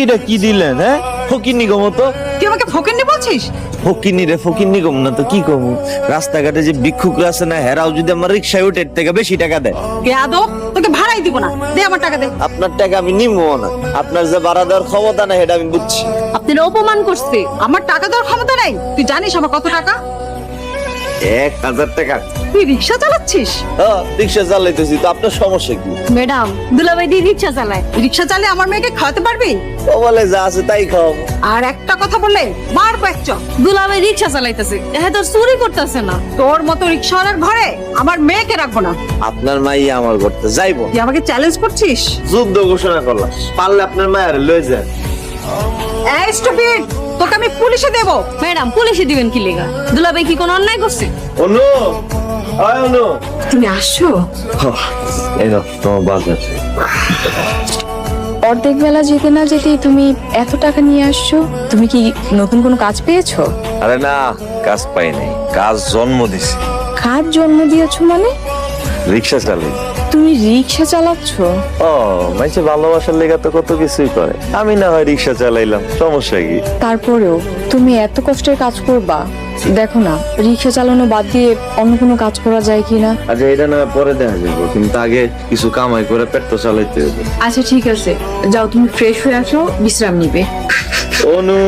এটা কি দিলেন? হ্যাঁ, ফকিন্নি গো মতো। তুই আমাকে ফকিন্নি বলছিস? ফকিন্নি রে, ফকিন্নি গম না তো কি কমু? রাস্তাঘাটে যে ভিক্ষুকরা আছে না, হেরাও যদি আমার রিক্সায় উঠে এর থেকে বেশি টাকা দেয়। বেয়াদব, তোকে ভাড়াই দিব না। দে আমার টাকা দে। আপনার টাকা আমি নিবো না। আপনার যে ভাড়া দেওয়ার ক্ষমতা না, সেটা আমি বুঝছি। আপনারা অপমান করছে। আমার টাকা দেওয়ার ক্ষমতা নাই। তুই জানিস আমার কত টাকা? 1000 টাকা। তুই রিক্সা চালাচ্ছিস? রিক্সা চালাইতেছি তো, আপনার সমস্যা কি? ম্যাডাম, দুলাভাই দিয়ে রিক্সা চালায়। রিক্সা চালিয়ে আমার মেয়েকে খাওয়াতে পারবি? ও বলে যা আছে তাই খাও। আর একটা কথা বলে মারবো এক চড়। দুলাভাই রিক্সা চালাইতেছে, হ্যাঁ তোর চুরি করতেছে না। তোর মতো রিক্সাওয়ালার ঘরে আমার মেয়েকে রাখবো না। আপনার মাই আমার করতে যাইবো। তুই আমাকে চ্যালেঞ্জ করছিস? যুদ্ধ ঘোষণা করলাম, পারলে আপনার মায়ের লয়ে যান। এই স্টুপিড, তোকে আমি পুলিশে দেব। ম্যাডাম, পুলিশে দিবেন কি লেগা? দুলাভাই কি কোনো অন্যায় করছে? অনু, আয় অনু। তুমি আসো। এই নাও তোমার বাজার। অর্ধেক বেলা যেতে না যেতেই তুমি এত টাকা নিয়ে আসছো। তুমি কি নতুন কোনো কাজ পেয়েছো? আরে না, কাজ পাই নাই, কাজ জন্ম দিছি। কাজ জন্ম দিয়েছো মানে? রিক্সা চালাই। তুমি রিক্সা চালাচ্ছ? ও, মাইছে ভালোবাসার লেগা তো কত কিছুই করে। আমি না হয় রিক্সা চালাইলাম, সমস্যা কি? তারপরেও তুমি এত কষ্টের কাজ করবা? দেখো না, রিক্সা চালানো বাদ দিয়ে অন্য কোনো কাজ করা যায় কিনা। আচ্ছা, এটা না পরে দেখা যাবো, কিন্তু আগে কিছু কামাই করে পেট তো চালাইতে হবে। আচ্ছা ঠিক আছে, যাও তুমি ফ্রেশ হয়ে আসো, বিশ্রাম নিবে। অনু,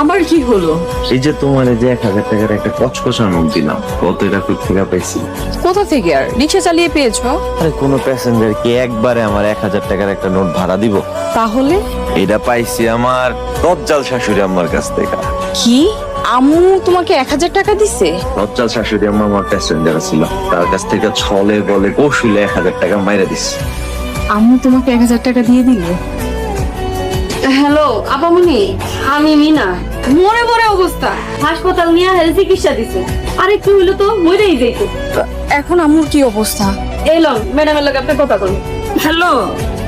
আমার কি হলো? এই যে তোমার এই যে 1000 টাকার একটা কচকচা নোট দিলাম, কত এটা কই থেকে পাইছি? কোথা থেকে? আর রিক্সা চালিয়ে পেয়েছো? আরে কোনো প্যাসেঞ্জার কি একবারে আমার 1000 টাকার একটা নোট ভাড়া দিব? তাহলে এটা পাইছি আমার রজ্জাল শাশুড়ি আম্মার কাছ থেকে। কি আম্মু তোমাকে 1000 টাকা দিছে? রজ্জাল শাশুড়ি আম্মা আমার প্যাসেঞ্জার ছিল, তার কাছ থেকে ছলে বলে কৌশলে 1000 টাকা মাইরা দিচ্ছে। আম্মু তোমাকে 1000 টাকা দিয়ে দিল? হ্যালো আপামনি, আমি মিনা। মরে মরে অবস্থা, হাসপাতাল নিয়ে চিকিৎসা দিছে। আর একটু হইলো তো মরেই যাইতো। এখন আম্মুর কি অবস্থা? এই লং, ম্যাডামের লগে আপনি কথা বলুন। হ্যালো,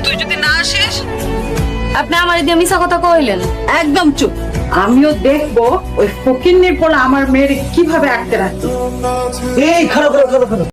তুই যদি না আসিস আপনি আমার দিয়ে মিছা কথা কইলেন। একদম চুপ। আমিও দেখবো ওই ফকিন্নির পোলা আমার মেয়ের কিভাবে আটকে রাখছে। এই খারাপ খারাপ খারাপ